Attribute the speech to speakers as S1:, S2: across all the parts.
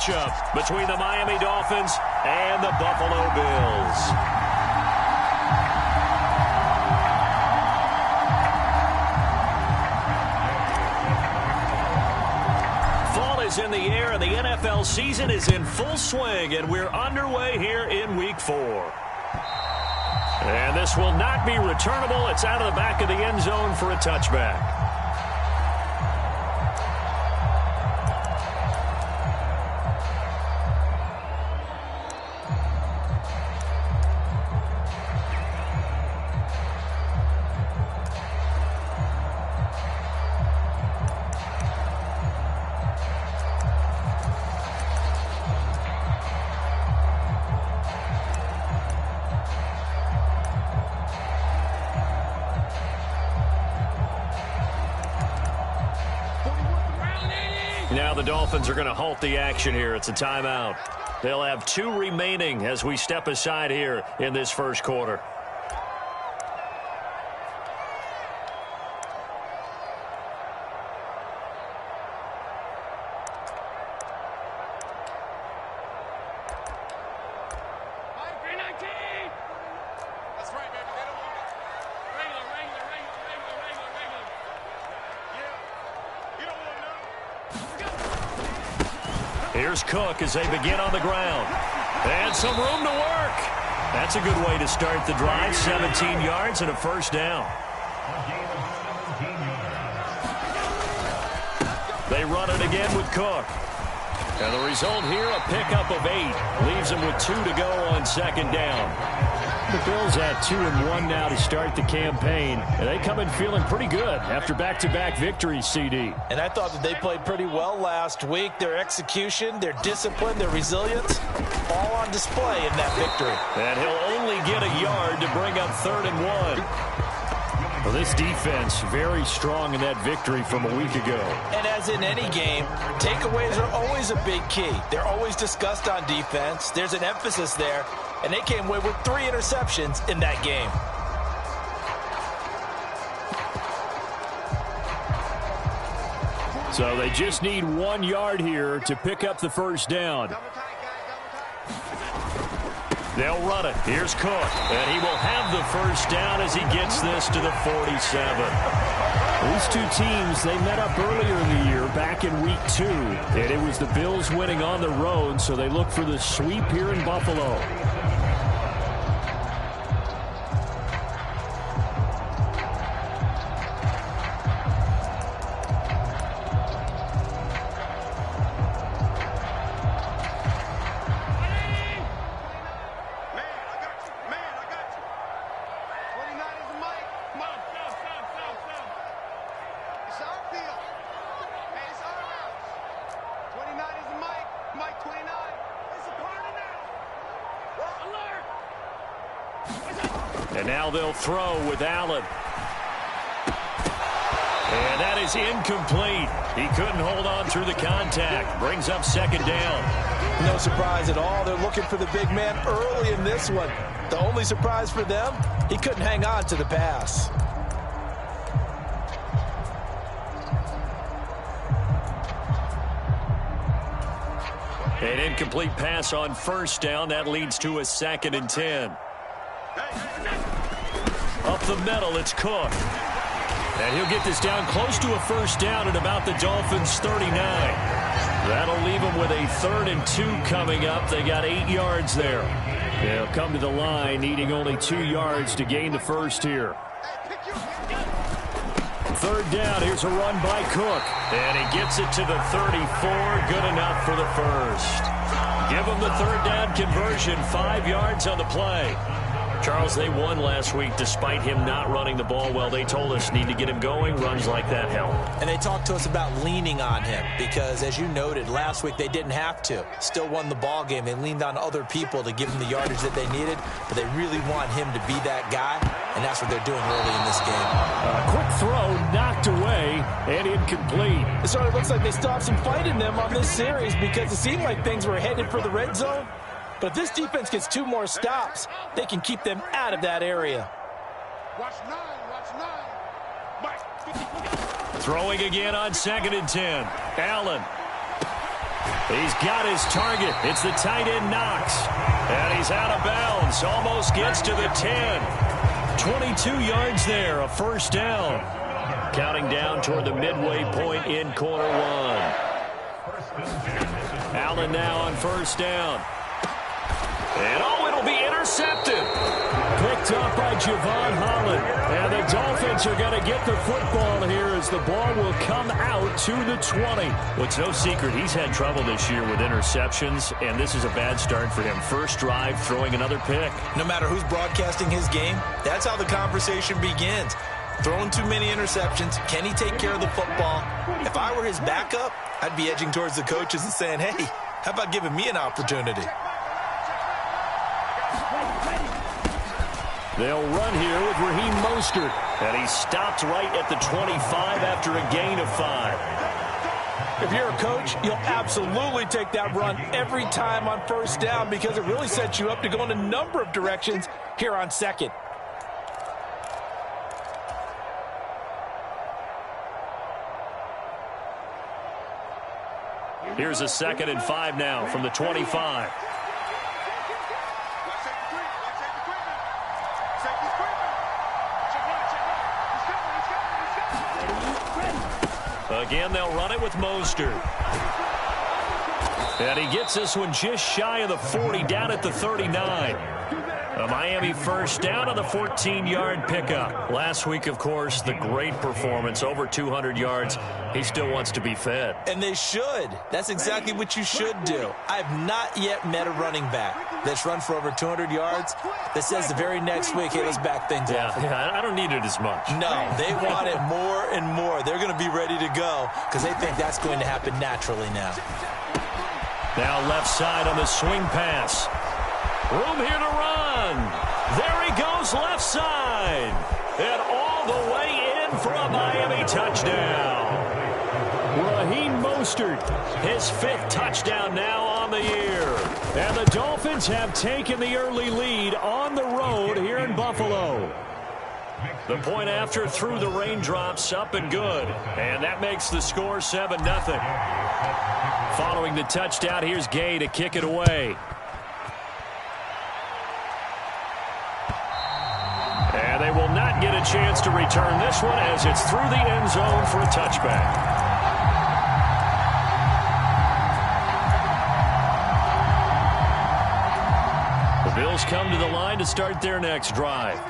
S1: matchup between the Miami Dolphins and the Buffalo Bills. Fall is in the air, and the NFL season is in full swing, and we're underway here in Week 4. And this will not be returnable. It's out of the back of the end zone for a touchback. Now the Dolphins are going to halt the action here. It's a timeout. They'll have 2 remaining as we step aside here in this first quarter. Here's Cook as they begin on the ground. And some room to work. That's a good way to start the drive. 17 yards and a first down. They run it again with Cook. And the result here, a pickup of 8. Leaves them with 2 to go on second down. The Bills have 2-1 now to start the campaign. And they come in feeling pretty good after back-to-back victories, CD.
S2: And I thought that they played pretty well last week. Their execution, their discipline, their resilience, all on display in that victory.
S1: And he'll only get a yard to bring up 3rd and 1. Well, this defense very strong in that victory from a week ago.
S2: And as in any game, takeaways are always a big key. They're always discussed on defense. There's an emphasis there. And they came away with 3 interceptions in that game.
S1: So they just need 1 yard here to pick up the first down. They'll run it. Here's Cook. And he will have the first down as he gets this to the 47.
S3: These two teams, they met up earlier in the year, back in Week 2. And it was the Bills winning on the road, so they look for the sweep here in Buffalo.
S1: And now they'll throw with Allen. And that is incomplete. He couldn't hold on through the contact. Brings up second down.
S2: No surprise at all. They're looking for the big man early in this one. The only surprise for them, he couldn't hang on to the pass.
S1: An incomplete pass on first down. That leads to a 2nd and 10. Up the middle, it's Cook. And he'll get this down close to a first down at about the Dolphins' 39. That'll leave them with a 3rd and 2 coming up. They got 8 yards there. They'll come to the line, needing only 2 yards to gain the first here. 3rd down, here's a run by Cook. And he gets it to the 34, good enough for the first. Give him the 3rd down conversion, 5 yards on the play. Charles, they won last week despite him not running the ball well. They told us need to get him going. Runs like that help.
S2: And they talked to us about leaning on him because, as you noted, last week they didn't have to. Still won the ball game. They leaned on other people to give them the yardage that they needed, but they really want him to be that guy, and that's what they're doing early in this game.
S3: Quick throw, knocked away, and incomplete.
S2: It sort of looks like they still have some fight in them on this series because it seemed like things were headed for the red zone. But if this defense gets 2 more stops, they can keep them out of that area.
S4: Watch 9, watch 9.
S1: Throwing again on 2nd and 10. Allen. He's got his target. It's the tight end Knox. And he's out of bounds. Almost gets to the 10. 22 yards there, a first down. Counting down toward the midway point in quarter one. Allen now on first down. And it'll be intercepted. Picked up by Javon Holland. And the Dolphins are going to get the football here as the ball will come out to the 20. Well, it's no secret he's had trouble this year with interceptions, and this is a bad start for him. First drive, throwing another pick.
S2: No matter who's broadcasting his game, that's how the conversation begins. Throwing too many interceptions. Can he take care of the football? If I were his backup, I'd be edging towards the coaches and saying, hey, how about giving me an opportunity?
S3: They'll run here with Raheem Mostert.
S1: And he stopped right at the 25 after a gain of 5.
S4: If you're a coach, you'll absolutely take that run every time on first down because it really sets you up to go in a number of directions here on second.
S1: Here's a 2nd and 5 now from the 25. Again, they'll run it with Mostert. And he gets this one just shy of the 40, down at the 39. A Miami first down on the 14-yard pickup. Last week, of course, the great performance, over 200 yards. He still wants to be fed.
S2: And they should. That's exactly what you should do. I've not yet met a running back that's run for over 200 yards that says the very next week, hey, let's back things up.
S1: Yeah, I don't need it as much.
S2: No, they want it more and more. They're going to be ready to go because they think that's going to happen naturally now.
S1: Now left side on the swing pass. Room here to run. There he goes left side. And all the way in for a Miami touchdown.
S3: Raheem Mostert,
S1: his 5th touchdown now on the year.
S3: And the Dolphins have taken the early lead on the road here in Buffalo.
S1: The point after through the raindrops, up and good. And that makes the score 7-0. Following the touchdown, here's Gay to kick it away. And they will not get a chance to return this one as it's through the end zone for a touchback. The Bills come to the line to start their next drive.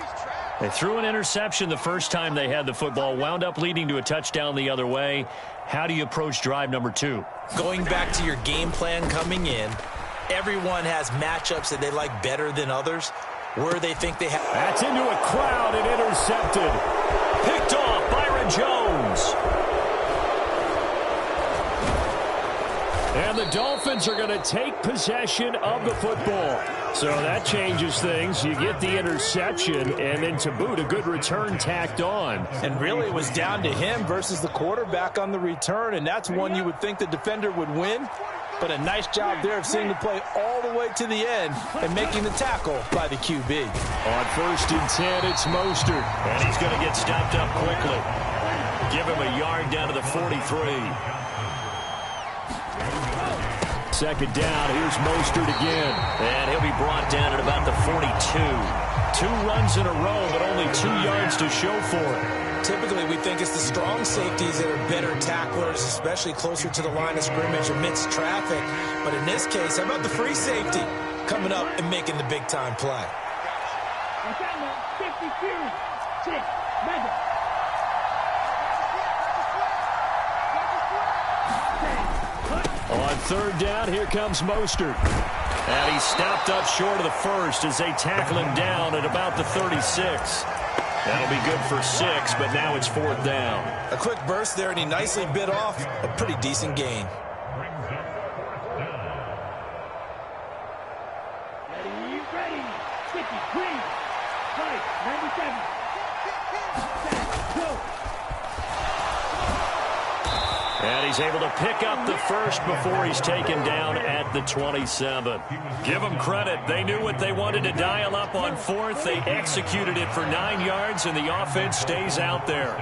S1: They threw an interception the first time they had the football, wound up leading to a touchdown the other way. How do you approach drive number 2?
S2: Going back to your game plan coming in, everyone has matchups that they like better than others, where they think they have.
S3: That's into a crowd and intercepted.
S1: Picked off Byron Jones.
S3: And the Dolphins are going to take possession of the football. So that changes things. You get the interception, and then to boot, a good return tacked on.
S4: And really, it was down to him versus the quarterback on the return, and that's one you would think the defender would win. But a nice job there of seeing the play all the way to the end and making the tackle by the QB.
S3: On 1st and 10, it's Mostert.
S1: And he's going to get stopped up quickly. Give him a yard down to the 43.
S3: 2nd down, here's Mostert again.
S1: And he'll be brought down at about the 42. 2 runs in a row, but only 2 yards to show for it.
S2: Typically, we think it's the strong safeties that are better tacklers, especially closer to the line of scrimmage amidst traffic. But in this case, how about the free safety coming up and making the big-time play?
S3: On 3rd down, here comes Mostert.
S1: And he's stopped up short of the first as they tackle him down at about the 36. That'll be good for 6, but now it's 4th down.
S2: A quick burst there, and he nicely bit off a pretty decent gain.
S5: Ready, 50, green, right, 97. Go.
S1: And he's able to pick up the first before he's taken down at the 27. Give them credit. They knew what they wanted to dial up on 4th. They executed it for 9 yards, and the offense stays out there.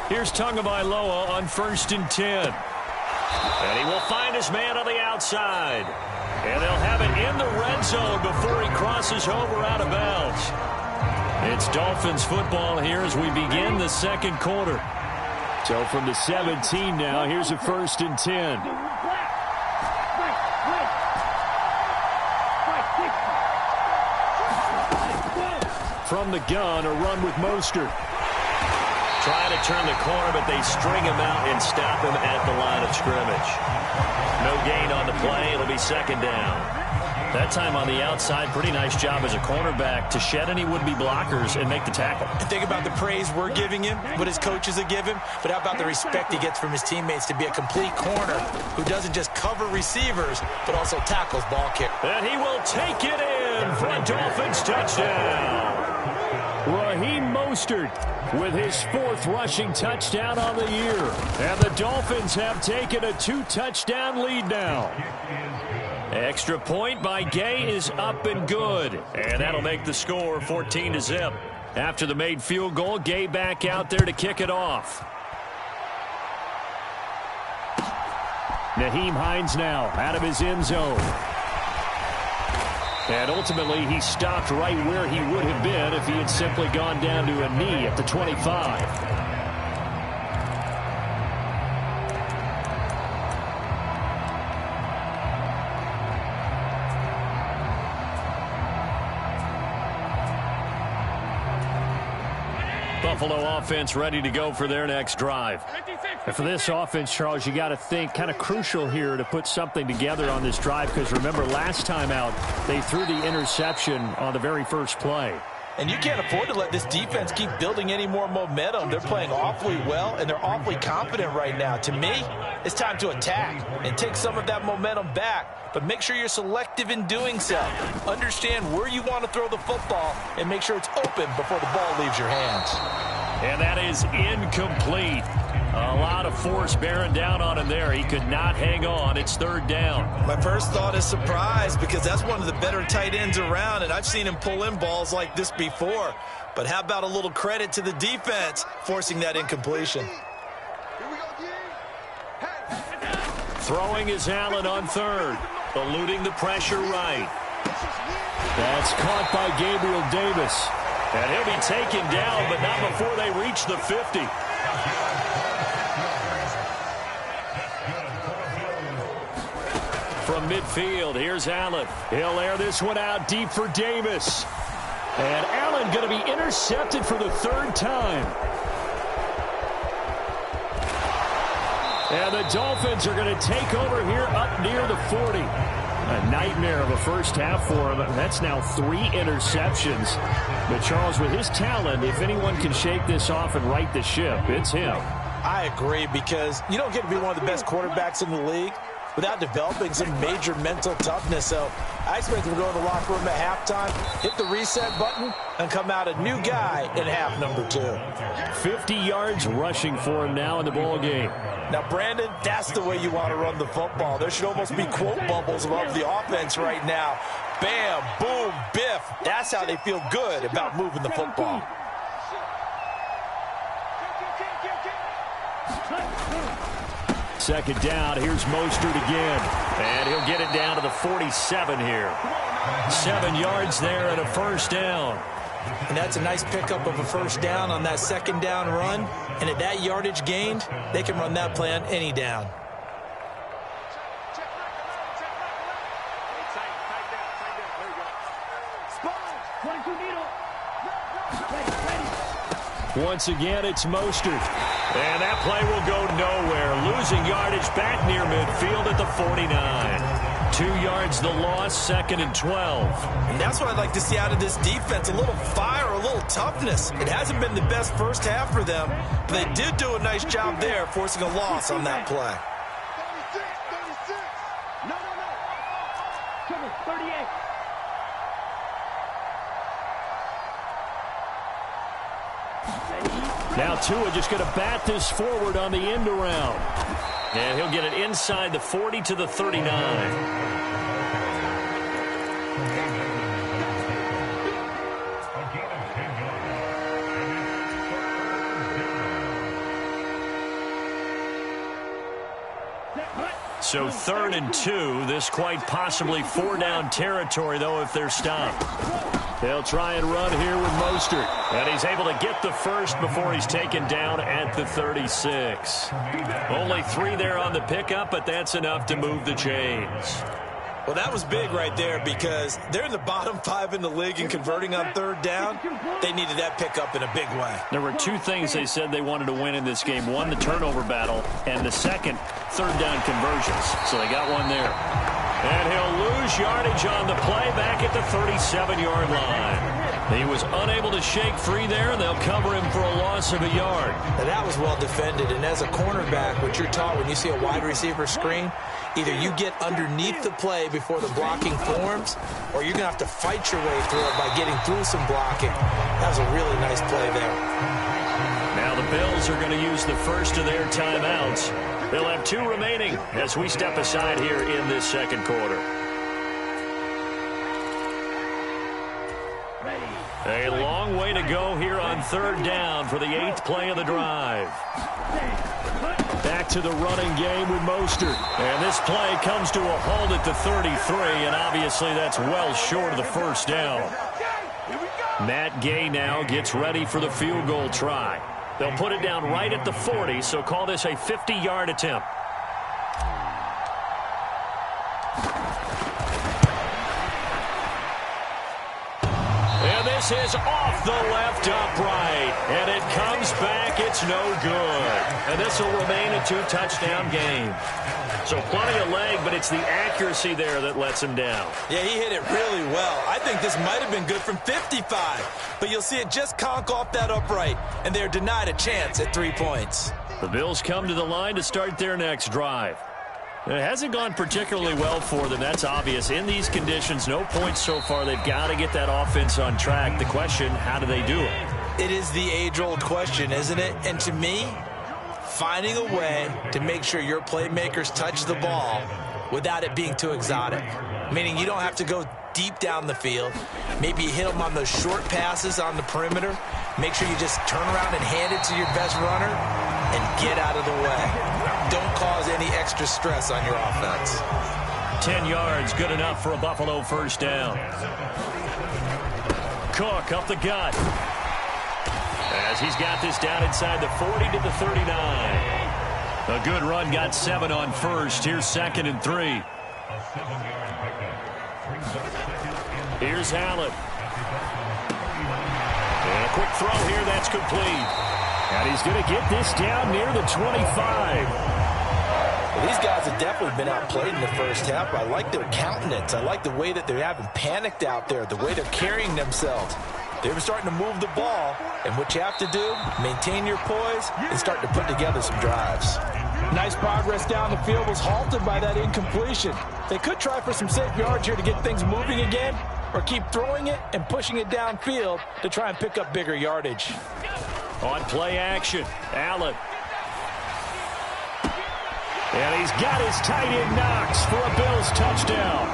S1: Here's Tagovailoa on 1st and 10. And he will find his man on the outside. And they'll have it in the red zone before he crosses over out of bounds. It's Dolphins football here as we begin the second quarter. So from the 17 now, here's a 1st and 10. From the gun, a run with Mostert. Trying to turn the corner, but they string him out and stop him at the line of scrimmage. No gain on the play. It'll be 2nd down. That time on the outside, pretty nice job as a cornerback to shed any would-be blockers and make the tackle.
S2: And think about the praise we're giving him, what his coaches have given, but how about the respect he gets from his teammates to be a complete corner who doesn't just cover receivers, but also tackles ball kick.
S1: And he will take it in for a Dolphins touchdown. Raheem Mostert with his 4th rushing touchdown on the year. And the Dolphins have taken a 2-touchdown lead now. Extra point by Gay is up and good. And that'll make the score 14-0. After the made field goal, Gay back out there to kick it off. Nyheim Hines now out of his end zone. And ultimately, he stopped right where he would have been if he had simply gone down to a knee at the 25. Buffalo offense ready to go for their next drive. And for this offense, Charles, you got to think kind of crucial here to put something together on this drive, because remember last time out they threw the interception on the very first play.
S4: And you can't afford to let this defense keep building any more momentum. They're playing awfully well, and they're awfully confident right now. To me, it's time to attack and take some of that momentum back. But make sure you're selective in doing so. Understand where you want to throw the football and make sure it's open before the ball leaves your hands.
S1: And that is incomplete. A lot of force bearing down on him there. He could not hang on. It's 3rd down.
S2: My first thought is surprise, because that's one of the better tight ends around, and I've seen him pull in balls like this before. But how about a little credit to the defense forcing that incompletion?
S1: Throwing is Allen on 3rd. Eluding the pressure right. That's caught by Gabriel Davis. And he'll be taken down, but not before they reach the 50. From midfield, here's Allen. He'll air this one out deep for Davis. And Allen going to be intercepted for the 3rd time. And the Dolphins are going to take over here up near the 40. A nightmare of a first half for him. That's now 3 interceptions. But Charles, with his talent, if anyone can shake this off and right the ship, it's him.
S4: I agree, because you don't get to be one of the best quarterbacks in the league without developing some major mental toughness. So I expect him to go in the locker room at halftime, hit the reset button, and come out a new guy in half number 2.
S1: 50 yards rushing for him now in the ball game.
S4: Now, Brandon, that's the way you want to run the football. There should almost be quote bubbles above the offense right now. Bam, boom, biff. That's how they feel good about moving the football.
S1: Second down, here's Mostert again. And he'll get it down to the 47 here. 7 yards there and a 1st down.
S2: And that's a nice pickup of a 1st down on that 2nd down run. And at that yardage gained, they can run that play on any down.
S1: Once again, it's Mostert. And that play will go nowhere. Losing yardage back near midfield at the 49. 2 yards the loss, 2nd and 12.
S2: And that's what I'd like to see out of this defense. A little fire, a little toughness. It hasn't been the best first half for them, but they did do a nice job there forcing a loss on that play.
S5: 36. No. Cover 38.
S1: Now Tua just going to bat this forward on the end around. And he'll get it inside the 40 to the 39. So 3rd and 2. This quite possibly 4-down territory, though, if they're stopped.
S3: They'll try and run here with Mostert.
S1: And he's able to get the first before he's taken down at the 36. Only 3 there on the pickup, but that's enough to move the chains.
S2: Well, that was big right there because they're in the bottom 5 in the league and converting on 3rd down. They needed that pickup in a big way.
S3: There were 2 things they said they wanted to win in this game. One, the turnover battle, and the second, 3rd down conversions. So they got one there.
S1: And he'll lose yardage on the play back at the 37-yard line. He was unable to shake free there, and they'll cover him for a loss of a yard.
S2: Now, that was well defended, and as a cornerback, what you're taught when you see a wide receiver screen, either you get underneath the play before the blocking forms, or you're going to have to fight your way through it by getting through some blocking. That was a really nice play there.
S1: Now the Bills are going to use the first of their timeouts. They'll have 2 remaining as we step aside here in this second quarter. A long way to go here on 3rd down for the 8th play of the drive.
S3: Back to the running game with Mostert.
S1: And this play comes to a halt at the 33, and obviously that's well short of the first down. Matt Gay now gets ready for the field goal try. They'll put it down right at the 40, so call this a 50-yard attempt. And this is off the left upright. And it comes back. It's no good. And this will remain a 2-touchdown game. So plenty of leg, but it's the accuracy there that lets him down.
S2: Yeah, he hit it really well. I think this might have been good from 55. But you'll see it just conk off that upright. And they're denied a chance at 3 points.
S1: The Bills come to the line to start their next drive. It hasn't gone particularly well for them. That's obvious. In these conditions, no points so far. They've got to get that offense on track. The question, how do they do it?
S2: It is the age-old question, isn't it? And to me, finding a way to make sure your playmakers touch the ball without it being too exotic. Meaning you don't have to go deep down the field. Maybe you hit them on those short passes on the perimeter. Make sure you just turn around and hand it to your best runner and get out of the way. Don't cause any extra stress on your offense.
S1: 10 yards, good enough for a Buffalo first down. Cook up the gut. As he's got this down inside the 40 to the 39. A good run, got 7 on first. Here's 2nd and 3. Here's Allen. And a quick throw here, that's complete.
S3: And he's going to get this down near the 25.
S2: Well, these guys have definitely been outplayed in the first half. I like their countenance. I like the way that they haven't panicked out there, the way they're carrying themselves. They're starting to move the ball, and what you have to do, maintain your poise and start to put together some drives.
S4: Nice progress down the field was halted by that incompletion. They could try for some safe yards here to get things moving again, or keep throwing it and pushing it downfield to try and pick up bigger yardage.
S1: On play action, Allen. And he's got his tight end Knox for a Bills touchdown.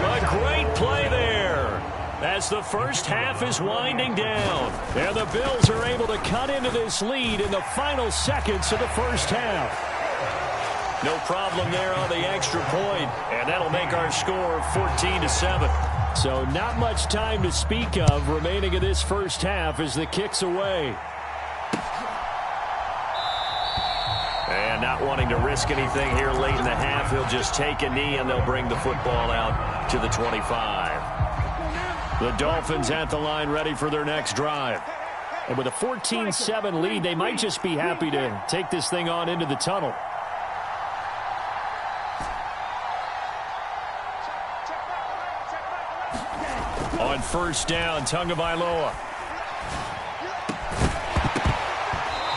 S1: A great play there as the first half is winding down. And the Bills are able to cut into this lead in the final seconds of the first half. No problem there on the extra point, and that'll make our score 14-7.
S3: So not much time to speak of remaining in this first half as the kick's away.
S1: And not wanting to risk anything here late in the half, he'll just take a knee and they'll bring the football out to the 25. The Dolphins at the line ready for their next drive.
S3: And with a 14-7 lead, they might just be happy to take this thing on into the tunnel.
S1: On first down, Tagovailoa.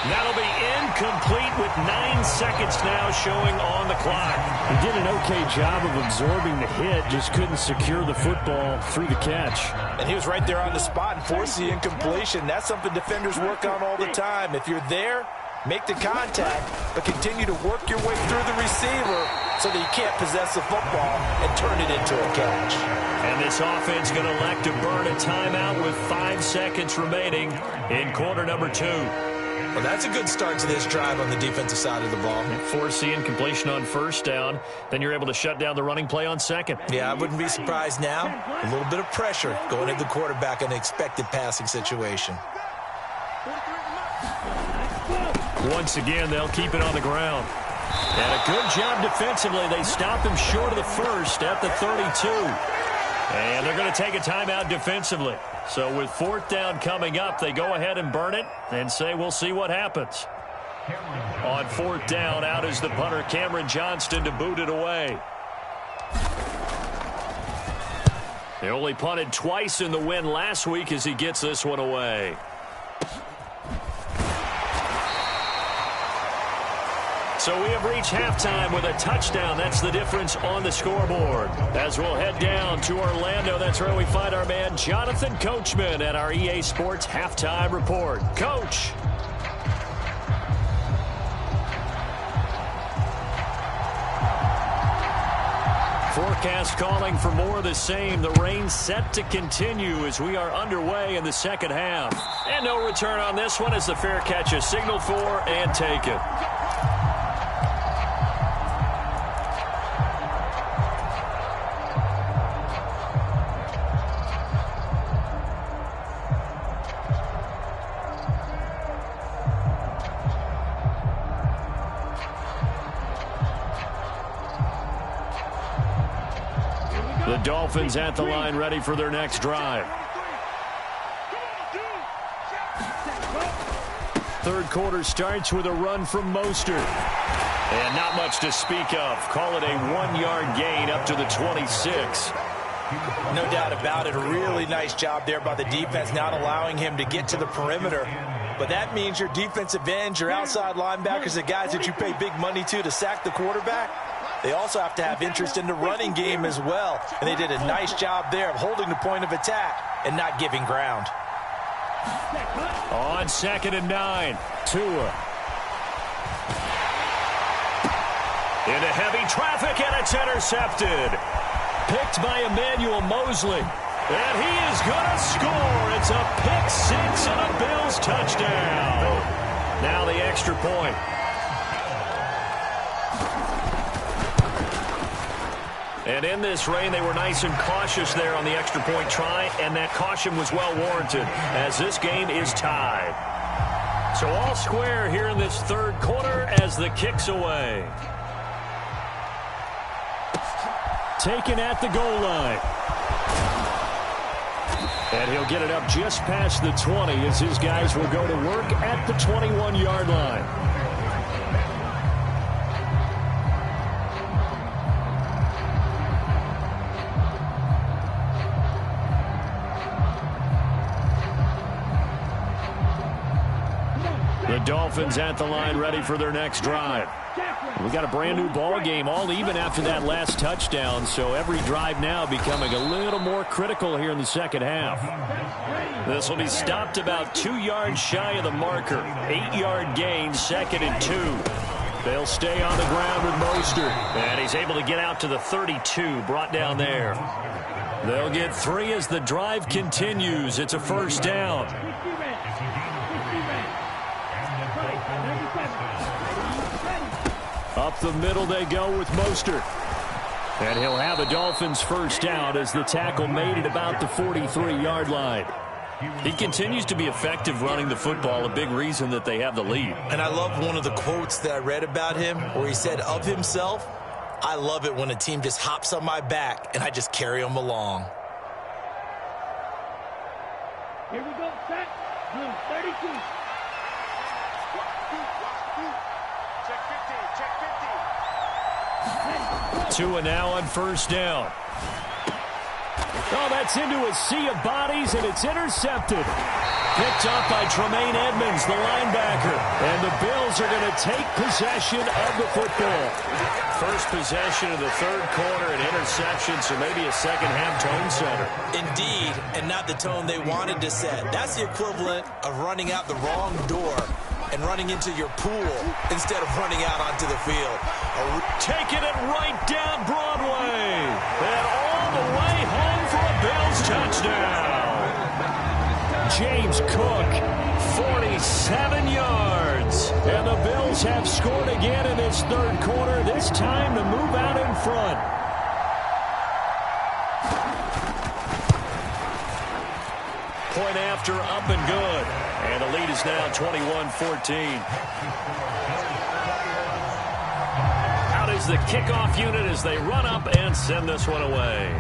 S1: That'll be incomplete with 9 seconds now showing on the clock.
S3: He did an okay job of absorbing the hit, just couldn't secure the football through the catch.
S2: And he was right there on the spot and forced the incompletion. That's something defenders work on all the time. If you're there, make the contact, but continue to work your way through the receiver so that you can't possess the football and turn it into a catch.
S1: And this offense going to elect to burn a timeout with 5 seconds remaining in quarter number 2.
S2: Well, that's a good start to this drive on the defensive side of the ball.
S3: Force the incompletion on first down. Then you're able to shut down the running play on second.
S2: Yeah, I wouldn't be surprised now. A little bit of pressure going at the quarterback in an expected passing situation.
S3: Once again, they'll keep it on the ground. And a good job defensively. They stop him short of the first at the 32. And they're going to take a timeout defensively. So with fourth down coming up, they go ahead and burn it and say we'll see what happens. On fourth down, out is the punter, Cameron Johnston, to boot it away. They only punted twice in the win last week as he gets this one away. So we have reached halftime with a touchdown. That's the difference on the scoreboard. As we'll head down to Orlando, that's where we find our man Jonathan Coachman at our EA Sports Halftime Report. Coach. Forecast calling for more of the same. The rain set to continue as we are underway in the second half. And no return on this one as the fair catch is signaled for and taken. The Dolphins at the line, ready for their next drive. Third quarter starts with a run from Mostert. And not much to speak of. Call it a 1-yard gain up to the 26.
S2: No doubt about it. A really nice job there by the defense, not allowing him to get to the perimeter. But that means your defensive ends, your outside linebackers, the guys that you pay big money to sack the quarterback, they also have to have interest in the running game as well. And they did a nice job there of holding the point of attack and not giving ground.
S3: On 2nd and 9, Tua. Into heavy traffic, and it's intercepted. Picked by Emmanuel Mosley. And he is going to score. It's a pick six and a Bills touchdown. Now the extra point. And in this rain, they were nice and cautious there on the extra point try, and that caution was well warranted as this game is tied. So all square here in this third quarter as the kick's away. Taken at the goal line. And he'll get it up just past the 20 as his guys will go to work at the 21-yard line. The Dolphins at the line, ready for their next drive. We got a brand new ball game, all even after that last touchdown, so every drive now becoming a little more critical here in the second half. This will be stopped about 2 yards shy of the marker. 8-yard gain, 2nd and 2. They'll stay on the ground with Mostert, and he's able to get out to the 32, brought down there. They'll get 3 as the drive continues. It's a first down. Up the middle they go with Mostert. And he'll have a Dolphins first down as the tackle made at about the 43-yard line. He continues to be effective running the football, a big reason that they have the lead.
S2: And I love one of the quotes that I read about him where he said of himself, "I love it when a team just hops on my back and I just carry them along."
S5: Here we go, set. Blue 32.
S3: Tua now on first down. Oh, that's into a sea of bodies, and it's intercepted. Picked up by Tremaine Edmonds, the linebacker. And the Bills are going to take possession of the football. First possession of the third quarter, an interception, so maybe a second-half tone setter.
S2: Indeed, and not the tone they wanted to set. That's the equivalent of running out the wrong door and running into your pool instead of running out onto the field.
S3: Taking it right down Broadway. And all the way home for a Bills touchdown. James Cook 47 yards. And the Bills have scored again in this third quarter, this time to move out in front.
S1: Point after, up and good. And the lead is now 21-14. Out is the kickoff unit as they run up and send this one away.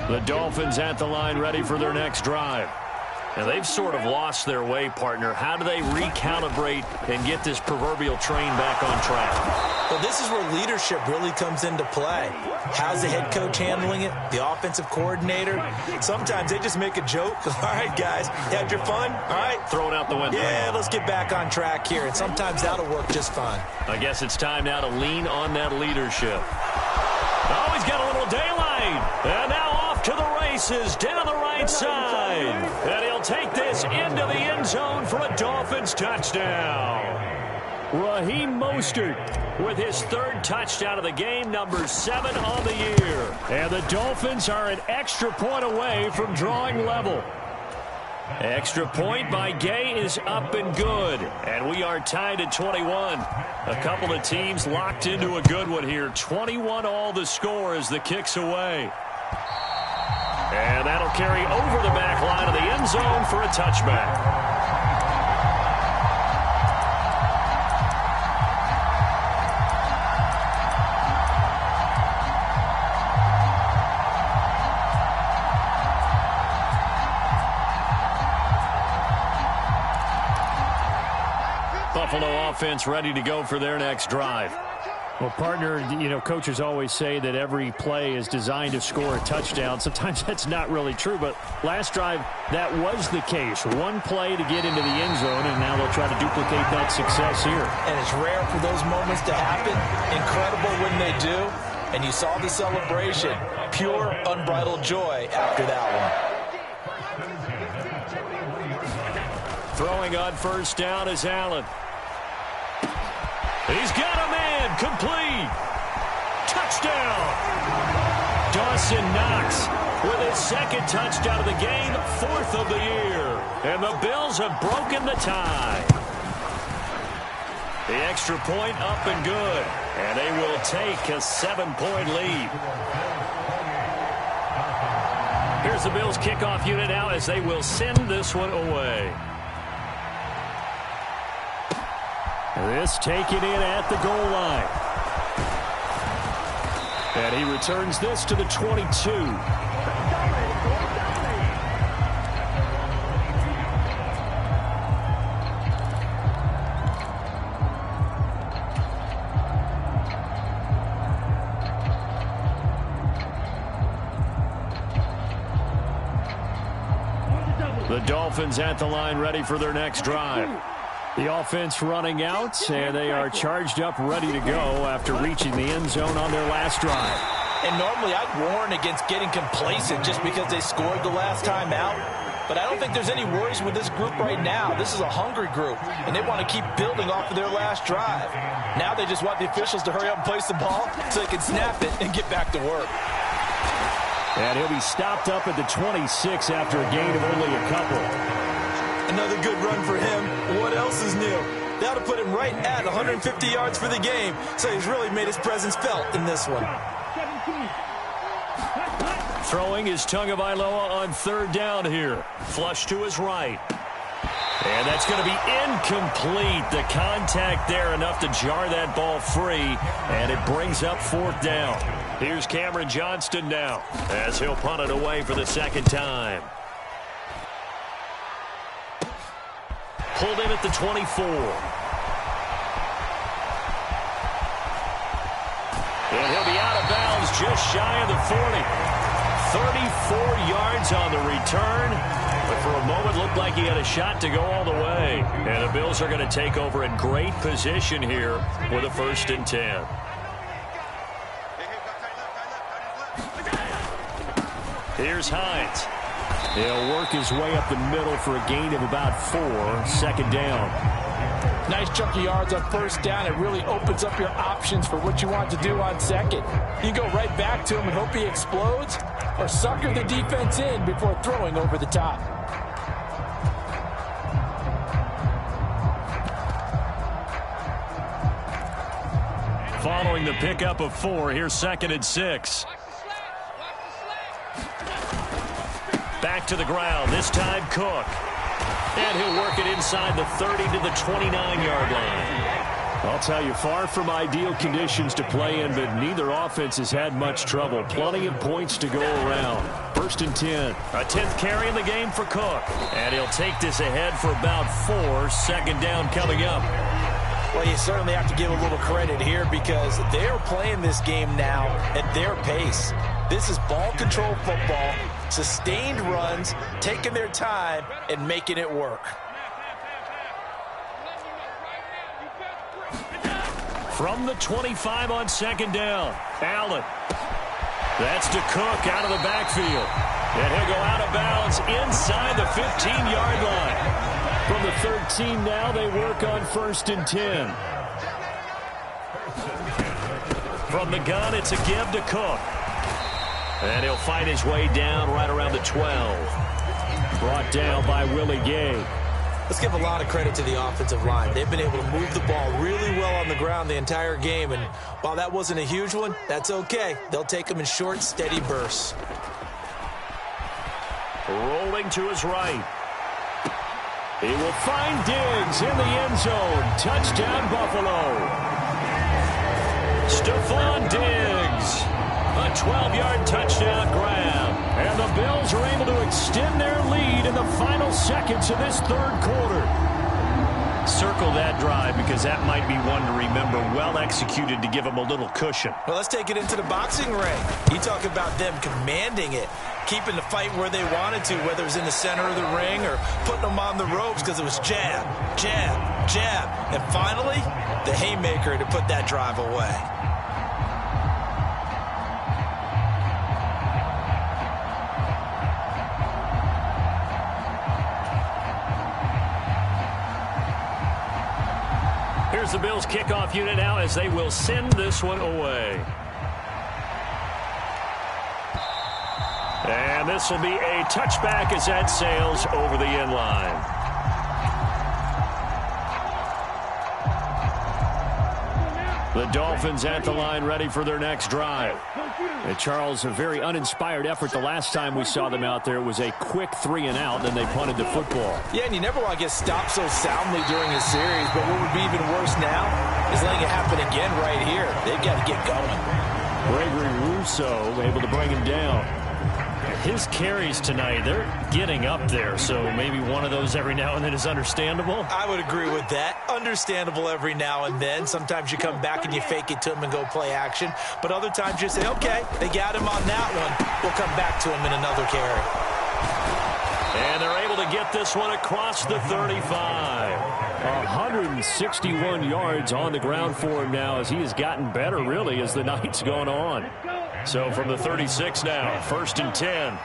S1: The Dolphins at the line ready for their next drive. Now they've sort of lost their way, partner. How do they recalibrate and get this proverbial train back on track?
S2: Well, this is where leadership really comes into play. How's the head coach handling it? The offensive coordinator? Sometimes they just make a joke. All right, guys, you had your fun? All right.
S1: Throw it out the window.
S2: Yeah, let's get back on track here. And sometimes that'll work just fine.
S1: I guess it's time now to lean on that leadership. Oh, he's got a little daylight. And now off to the races down the right side. And he'll take this into the end zone for a Dolphins touchdown.
S3: Raheem Mostert with his third touchdown of the game, number 7 on the year. And the Dolphins are an extra point away from drawing level. Extra point by Gay is up and good. And we are tied at 21. A couple of teams locked into a good one here. 21 all the score as the kick's away. And that'll carry over the back line of the end zone for a touchback. Buffalo offense ready to go for their next drive.
S6: Well, partner, you know, coaches always say that every play is designed to score a touchdown. Sometimes that's not really true, but last drive, that was the case. One play to get into the end zone, and now they'll try to duplicate that success here.
S2: And it's rare for those moments to happen. Incredible when they do. And you saw the celebration. Pure, unbridled joy after that one.
S3: Throwing on first down is Allen. He's got a man, complete. Touchdown. Dawson Knox with his second touchdown of the game, 4th of the year. And the Bills have broken the tie. The extra point up and good. And they will take a 7-point lead. Here's the Bills kickoff unit now as they will send this one away. This taken in at the goal line. And he returns this to the 22. The Dolphins at the line ready for their next drive. The offense running out, and they are charged up, ready to go after reaching the end zone on their last drive.
S2: And normally I'd warn against getting complacent just because they scored the last time out. But I don't think there's any worries with this group right now. This is a hungry group, and they want to keep building off of their last drive. Now they just want the officials to hurry up and place the ball so they can snap it and get back to work.
S3: And he'll be stopped up at the 26 after a gain of only a couple.
S2: Another good run for him. What else is new? That'll put him right at 150 yards for the game, so he's really made his presence felt in this one.
S3: Throwing is Tagovailoa on third down here. Flush to his right. And that's going to be incomplete. The contact there enough to jar that ball free, and it brings up 4th down. Here's Cameron Johnston now as he'll punt it away for the second time. Pulled in at the 24. And he'll be out of bounds just shy of the 40. 34 yards on the return.
S1: But for a moment, looked like he had a shot to go all the way. And the Bills are going to take over in great position here with a 1st and 10. Here's Hines.
S3: He'll work his way up the middle for a gain of about 4, 2nd down.
S4: Nice chunk of yards on 1st down. It really opens up your options for what you want to do on 2nd. You go right back to him and hope he explodes, or sucker the defense in before throwing over the top.
S1: Following the pickup of 4, here's 2nd and 6. Back to the ground, this time Cook. And he'll work it inside the 30 to the 29-yard line.
S3: I'll tell you, far from ideal conditions to play in, but neither offense has had much trouble. Plenty of points to go around. 1st and 10.
S1: A 10th carry in the game for Cook. And he'll take this ahead for about 4, 2nd down coming up.
S2: Well, you certainly have to give a little credit here because they're playing this game now at their pace. This is ball control football, sustained runs, taking their time, and making it work.
S1: From the 25 on 2nd down, Allen. That's to Cook out of the backfield. And he'll go out of bounds inside the 15-yard line.
S3: From the 13 now, they work on 1st and 10.
S1: From the gun, it's a give to Cook. And he'll find his way down right around the 12.
S3: Brought down by Willie Gay.
S2: Let's give a lot of credit to the offensive line. They've been able to move the ball really well on the ground the entire game. And while that wasn't a huge one, that's okay. They'll take them in short, steady bursts.
S1: Rolling to his right.
S3: He will find Diggs in the end zone. Touchdown, Buffalo.
S1: Stephon Diggs. A 12-yard touchdown grab.
S3: And the Bills are able to extend their lead in the final seconds of this 3rd quarter.
S1: Circle that drive because that might be one to remember. Well executed to give them a little cushion.
S2: Well, let's take it into the boxing ring. You talk about them commanding it, keeping the fight where they wanted to, whether it was in the center of the ring or putting them on the ropes because it was jab, jab, jab. And finally, the haymaker to put that drive away.
S1: Here's the Bills kickoff unit now as they will send this one away. And this will be a touchback as that sails over the end line. The Dolphins at the line ready for their next drive.
S3: And Charles, a very uninspired effort. The last time we saw them out there was a quick 3-and-out, then they punted the football.
S4: Yeah, and you never want to get stopped so soundly during a series, but what would be even worse now is letting it happen again right here. They've got to get going.
S3: Gregory Rousseau able to bring him down.
S1: His carries tonight, they're getting up there, so maybe one of those every now and then is understandable.
S2: I would agree with that. Understandable every now and then. Sometimes you come back and you fake it to him and go play action. But other times you say, okay, they got him on that one. We'll come back to him in another carry.
S1: And they're able to get this one across the 35.
S3: 161 yards on the ground for him now as he has gotten better, really, as the night's gone on.
S1: So from the 36 now, 1st and 10.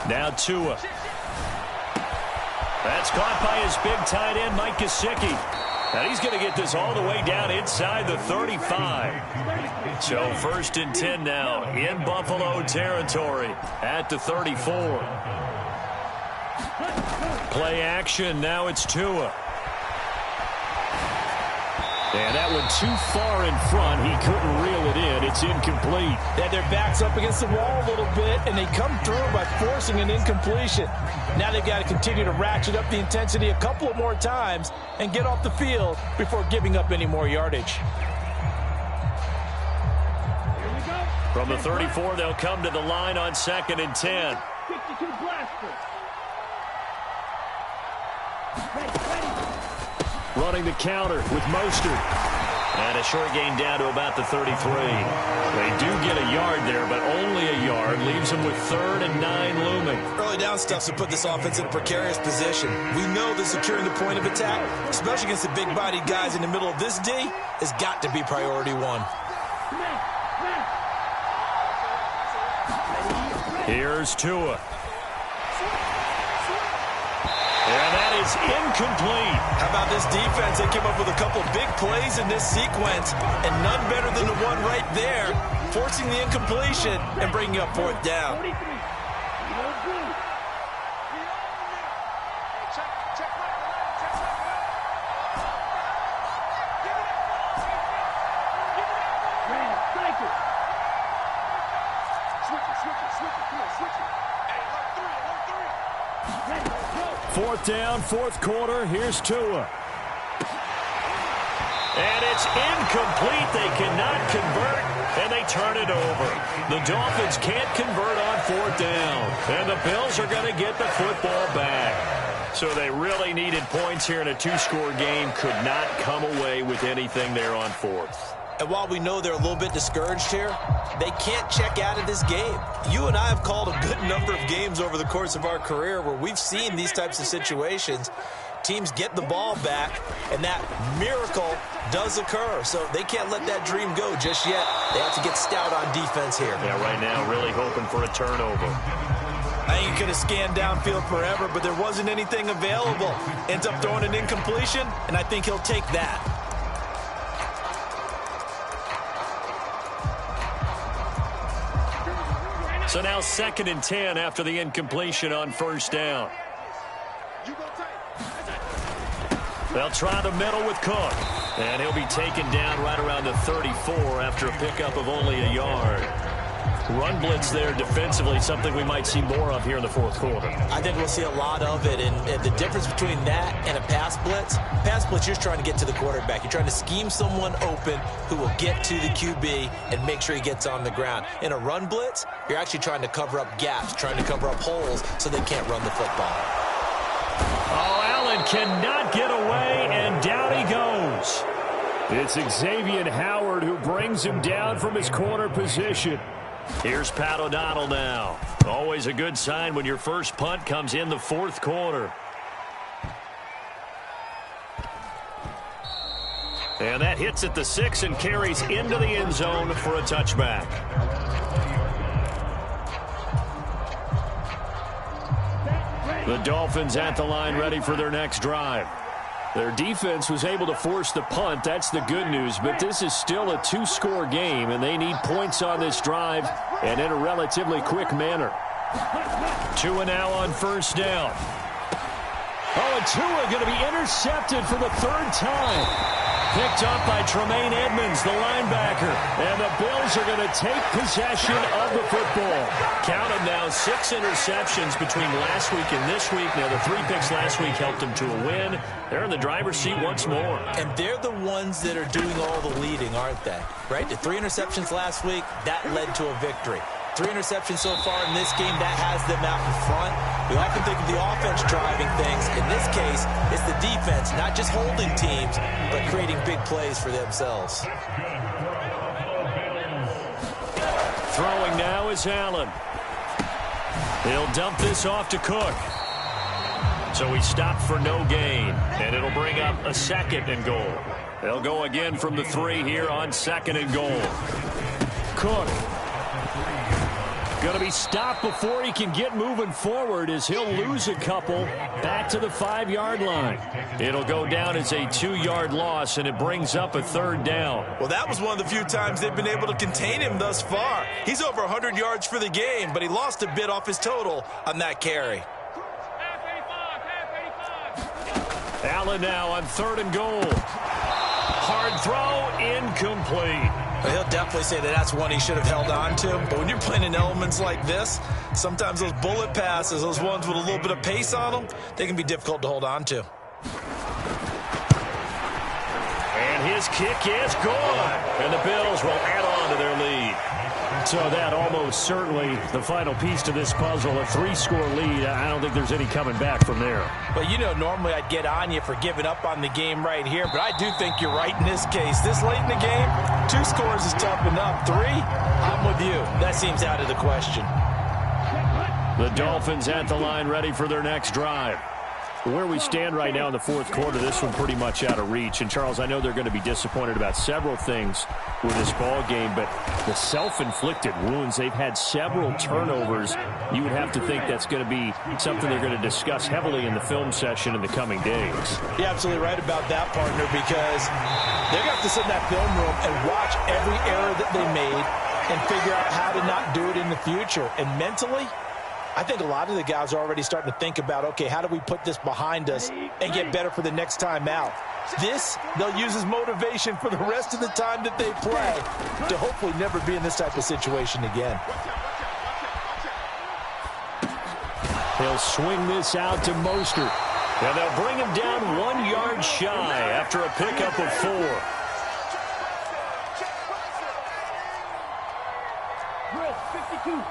S1: Now Tua. That's caught by his big tight end, Mike Gesicki. And he's going to get this all the way down inside the 35. So 1st and 10 now in Buffalo territory at the 34. Play action. Now it's Tua.
S3: And that one too far in front. He couldn't reel it in. It's incomplete.
S4: They had their backs up against the wall a little bit, and they come through by forcing an incompletion. Now they've got to continue to ratchet up the intensity a couple of more times and get off the field before giving up any more yardage.
S1: From the 34, they'll come to the line on 2nd and 10.
S5: 52 blaster.
S3: Running the counter with Mostert.
S1: And a short gain down to about the 33. They do get a yard there, but only a yard. Leaves them with 3rd and 9 looming.
S2: Early down stuff to put this offense in a precarious position. We know that securing the point of attack, especially against the big-bodied guys in the middle of this D, has got to be priority 1.
S1: Here's Tua. And that is incomplete.
S2: How about this defense? They came up with a couple big plays in this sequence, and none better than the one right there, forcing the incompletion and bringing up 4th down.
S3: Fourth down, 4th quarter. Here's Tua.
S1: And it's incomplete. They cannot convert, and they turn it over. The Dolphins can't convert on 4th down, and the Bills are going to get the football back. So they really needed points here in a 2-score game. Could not come away with anything there on 4th.
S2: And while we know they're a little bit discouraged here, they can't check out of this game. You and I have called a good number of games over the course of our career where we've seen these types of situations. Teams get the ball back, and that miracle does occur. So they can't let that dream go just yet. They have to get stout on defense here.
S1: Yeah, right now really hoping for a turnover.
S2: I think he could have scanned downfield forever, but there wasn't anything available. Ends up throwing an incompletion, and I think he'll take that.
S1: So now 2nd and 10 after the incompletion on 1st down. They'll try the middle with Cook. And he'll be taken down right around the 34 after a pickup of only a yard. Run blitz there defensively, something we might see more of here in the 4th quarter.
S2: I think we'll see a lot of it, and the difference between that and a pass blitz, you're trying to get to the quarterback. You're trying to scheme someone open who will get to the QB and make sure he gets on the ground. In a run blitz, you're actually trying to cover up gaps, trying to cover up holes so they can't run the football.
S3: Oh, Allen cannot get away, and down he goes. It's Xavier Howard who brings him down from his corner position.
S1: Here's Pat O'Donnell now. Always a good sign when your first punt comes in the 4th quarter. And that hits at the 6 and carries into the end zone for a touchback. The Dolphins at the line ready for their next drive.
S3: Their defense was able to force the punt. That's the good news. But this is still a 2-score game, and they need points on this drive and in a relatively quick manner.
S1: Tua now on 1st down.
S3: Oh, and Tua going to be intercepted for the 3rd time.
S1: Picked up by Tremaine Edmonds, the linebacker.
S3: And the Bills are going to take possession of the football.
S1: Count them now, 6 interceptions between last week and this week. Now, the 3 picks last week helped them to a win. They're in the driver's seat once more.
S2: And they're the ones that are doing all the leading, aren't they? Right? The 3 interceptions last week, that led to a victory. 3 interceptions so far in this game, that has them out in front. We often think of the offense driving things. In this case, it's the defense, not just holding teams, but creating big plays for themselves.
S1: Throwing now is Allen. He'll dump this off to Cook. So he stopped for no gain, and it'll bring up a 2nd and goal. They'll go again from the 3 here on 2nd and goal.
S3: Cook going to be stopped before he can get moving forward as he'll lose a couple back to the 5-yard line.
S1: It'll go down as a 2-yard loss, and it brings up a 3rd down.
S2: Well, that was one of the few times they've been able to contain him thus far. He's over 100 yards for the game, but he lost a bit off his total on that carry.
S1: Allen now on 3rd and goal. Hard throw, incomplete.
S2: Well, he'll definitely say that that's one he should have held on to. But when you're playing in elements like this, sometimes those bullet passes, those ones with a little bit of pace on them, they can be difficult to hold on to.
S1: And his kick is good. And the Bills will add on to their lead.
S3: So that almost certainly the final piece to this puzzle, a 3-score lead. I don't think there's any coming back from there.
S4: But, you know, normally I'd get on you for giving up on the game right here, but I do think you're right in this case. This late in the game, 2 scores is tough enough. 3, I'm with you. That seems out of the question.
S3: The Dolphins at the line ready for their next drive. Where we stand right now in the fourth quarter, this one pretty much out of reach. And, Charles, I know they're going to be disappointed about several things with this ball game, but the self-inflicted wounds, they've had several turnovers. You would have to think that's going to be something they're going to discuss heavily in the film session in the coming days.
S4: You're absolutely right about that, partner, because they're going to have to sit in that film room and watch every error that they made and figure out how to not do it in the future. And mentally, I think a lot of the guys are already starting to think about, okay, how do we put this behind us and get better for the next time out? This, they'll use as motivation for the rest of the time that they play to hopefully never be in this type of situation again.
S3: He'll swing this out to Mostert. And they'll bring him down 1 yard shy after a pickup of 4.
S5: Drill 52.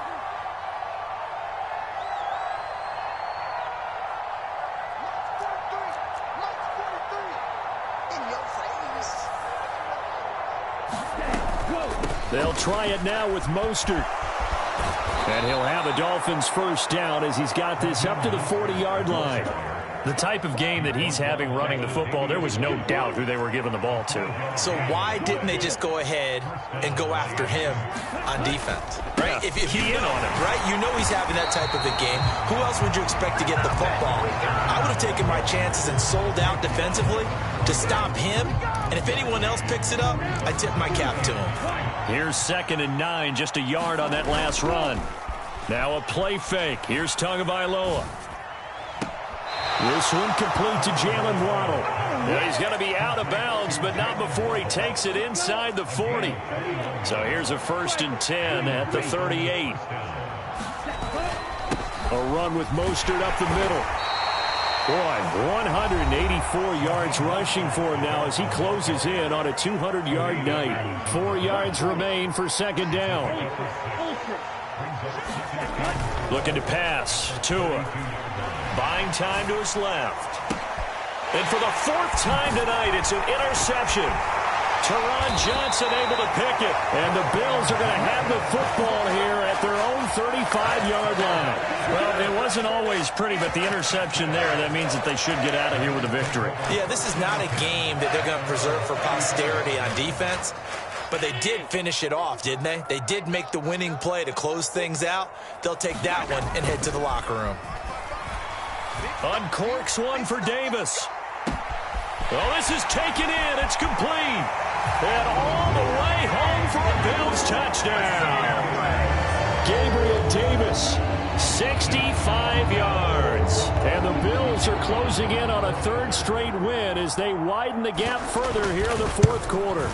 S3: They'll try it now with Mostert. And he'll have a Dolphins first down as he's got this up to the 40-yard line.
S6: The type of game that he's having running the football, there was no doubt who they were giving the ball to.
S2: So why didn't they just go ahead and go after him on defense? Right?
S6: Yeah,
S2: if you
S6: key in on him.
S2: Right? You know he's having that type of a game. Who else would you expect to get the football? I would have taken my chances and sold out defensively to stop him. And if anyone else picks it up, I tip my cap to him.
S3: Here's 2nd and 9, just a yard on that last run. Now a play fake. Here's Tagovailoa. This one complete to Jalen Waddle. Well, he's going to be out of bounds, but not before he takes it inside the 40. So here's a 1st and 10 at the 38. A run with Mostert up the middle. Boy, 184 yards rushing for him now as he closes in on a 200-yard night. 4 yards remain for 2nd down. Looking to pass. Tua. Buying time to his left. And for the 4th time tonight, it's an interception. Teron Johnson able to pick it. And the Bills are going to have the football here at their own 35-yard line. Well, it wasn't always pretty, but the interception there, that means that they should get out of here with a victory.
S2: Yeah, this is not a game that they're going to preserve for posterity on defense. But they did finish it off, didn't they? They did make the winning play to close things out. They'll take that one and head to the locker room.
S3: Uncorks one for Davis. Well, this is taken in. It's complete. And all the way home for a Bills touchdown. Gabriel Davis, 65 yards. And the Bills are closing in on a 3rd straight win as they widen the gap further here in the 4th quarter.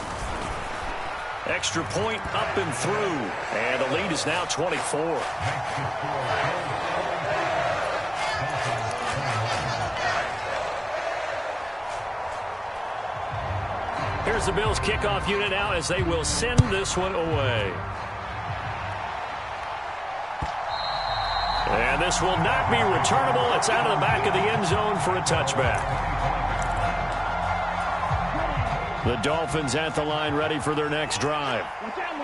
S3: Extra point up and through. And the lead is now 24. Here's the Bills kickoff unit now as they will send this one away. And this will not be returnable. It's out of the back of the end zone for a touchback. The Dolphins at the line ready for their next drive.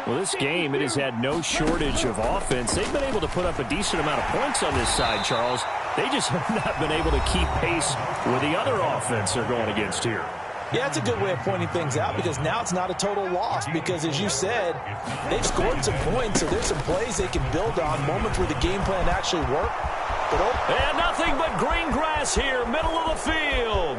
S3: Well, this game, it has had no shortage of offense. They've been able to put up a decent amount of points on this side, Charles. They just have not been able to keep pace with the other offense they're going against here.
S4: Yeah, it's a good way of pointing things out because now it's not a total loss because, as you said, they've scored some points, so there's some plays they can build on, moments where the game plan actually worked.
S3: And nothing but green grass here, middle of the field.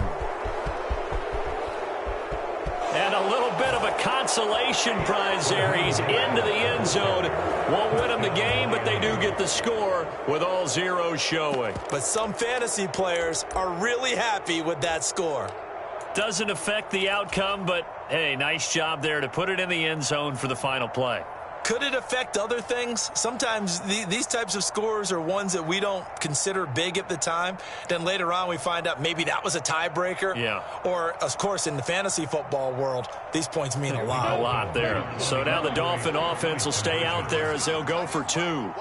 S3: And a little bit of a consolation prize there. He's into the end zone. Won't win them the game, but they do get the score with all zeros showing.
S2: But some fantasy players are really happy with that score.
S3: Doesn't affect the outcome, but, hey, nice job there to put it in the end zone for the final play.
S4: Could it affect other things? Sometimes these types of scores are ones that we don't consider big at the time. Then later on we find out maybe that was a tiebreaker.
S3: Yeah.
S4: Or, of course, in the fantasy football world, these points mean a lot.
S3: A lot there. So now the Dolphin offense will stay out there as they'll go for 2.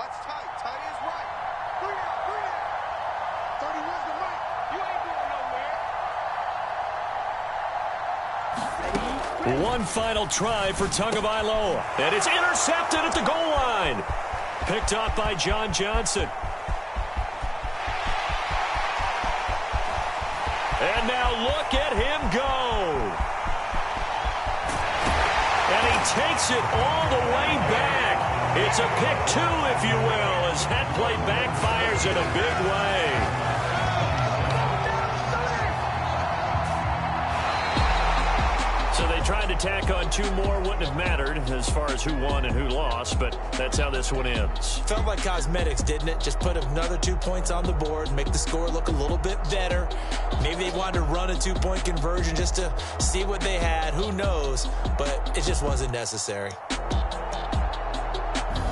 S3: One final try for Tagovailoa. And it's intercepted at the goal line. Picked up by John Johnson. And now look at him go. And he takes it all the way back. It's a pick 2, if you will, as that play backfires in a big way. So they tried to tack on 2 more. Wouldn't have mattered as far as who won and who lost, but that's how this one ends.
S2: Felt like cosmetics, didn't it? Just put another 2 points on the board, make the score look a little bit better. Maybe they wanted to run a 2-point conversion just to see what they had. Who knows? But it just wasn't necessary.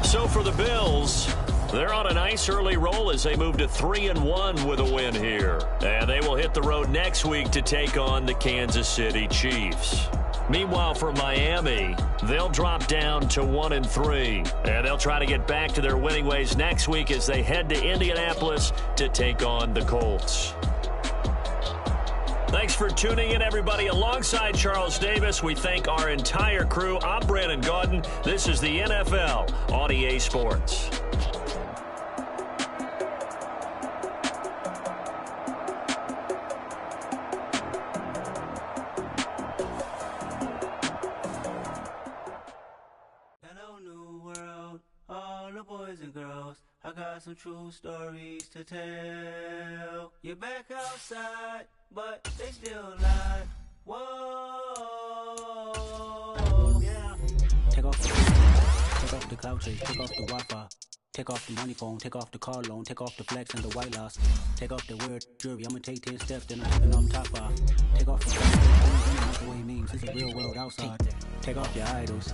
S3: So for the Bills, they're on a nice early roll as they move to 3-1 with a win here. And they will hit the road next week to take on the Kansas City Chiefs. Meanwhile, for Miami, they'll drop down to 1-3. And they'll try to get back to their winning ways next week as they head to Indianapolis to take on the Colts. Thanks for tuning in, everybody. Alongside Charles Davis, we thank our entire crew. I'm Brandon Gaudin. This is the NFL on EA Sports.
S7: Hello, new world, all the boys and girls. I got some true stories to tell. You're back outside, but they still lie. Whoa, yeah.
S8: Take off the cloud chase, take off the Wi-Fi. Take off the money phone, take off the car loan, take off the flex and the white loss. Take off the weird jewelry, I'ma take 10 steps, then I'm taking off top 5. Take off the microwave memes, it's a real world outside. Take off your idols.